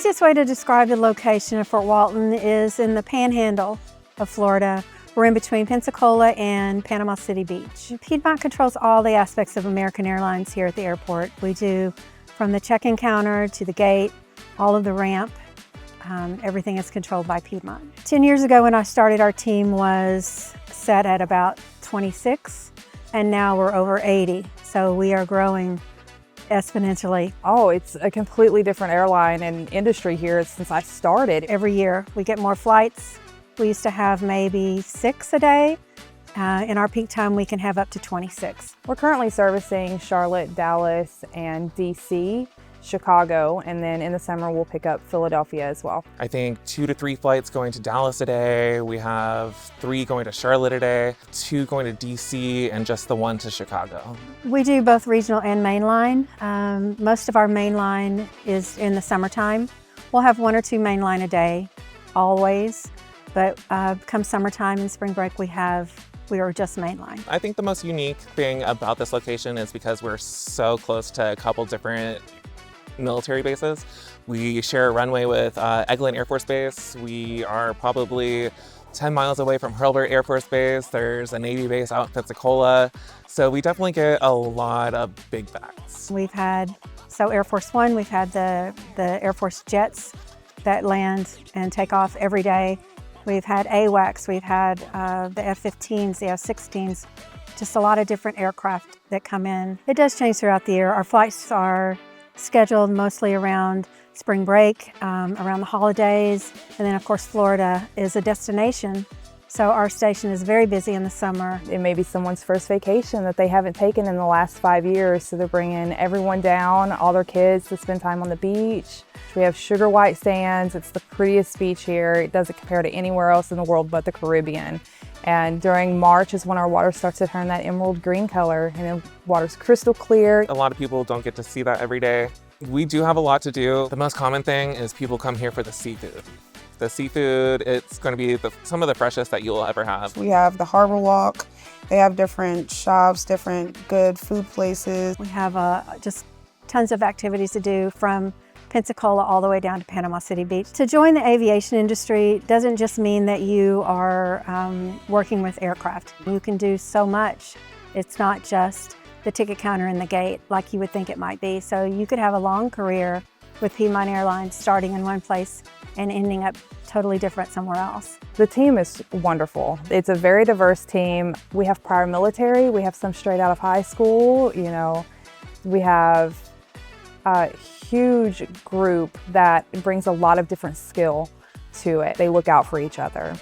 easiest way to describe the location of Fort Walton is in the panhandle of Florida. We're in between Pensacola and Panama City Beach. Piedmont controls all the aspects of American Airlines here at the airport. We do from the check-in counter to the gate, all of the ramp. Everything is controlled by Piedmont. 10 years ago when I started, our team was set at about 26, and now we're over 80. So we are growing exponentially. Oh, it's a completely different airline and industry here since I started. Every year we get more flights. We used to have maybe 6 a day. In our peak time, we can have up to 26. We're currently servicing Charlotte, Dallas, and DC, Chicago, and then in the summer we'll pick up Philadelphia as well. I think 2 to 3 flights going to Dallas a day. We have 3 going to Charlotte a day, 2 going to DC, and just the 1 to Chicago. We do both regional and mainline. Most of our mainline is in the summertime. We'll have 1 or 2 mainline a day, always. But come summertime and spring break, we are just mainline. I think the most unique thing about this location is because we're so close to a couple different military bases. We share a runway with Eglin Air Force Base. We are probably 10 miles away from Hurlburt Air Force Base. There's a Navy base out in Pensacola. So we definitely get a lot of big backs. We've had, Air Force One, we've had the Air Force jets that land and take off every day. We've had AWACS, we've had the F-15s, the F-16s, just a lot of different aircraft that come in. It does change throughout the year. Our flights are scheduled mostly around spring break, around the holidays, and then of course Florida is a destination. So our station is very busy in the summer. It may be someone's first vacation that they haven't taken in the last 5 years, so they're bringing everyone down, all their kids, to spend time on the beach. We have sugar white sands. It's the prettiest beach here. It doesn't compare to anywhere else in the world but the Caribbean. And during March is when our water starts to turn that emerald green color, and the water's crystal clear. A lot of people don't get to see that every day. We do have a lot to do. The most common thing is people come here for the seafood. The seafood, it's going to be some of the freshest that you'll ever have. We have the Harbor Walk. They have different shops, different good food places. We have just tons of activities to do from Pensacola all the way down to Panama City Beach. To join the aviation industry doesn't just mean that you are working with aircraft. You can do so much. It's not just the ticket counter and the gate like you would think it might be. So you could have a long career with Piedmont Airlines, starting in one place and ending up totally different somewhere else. The team is wonderful. It's a very diverse team. We have prior military, we have some straight out of high school, we have a huge group that brings a lot of different skill to it. They look out for each other.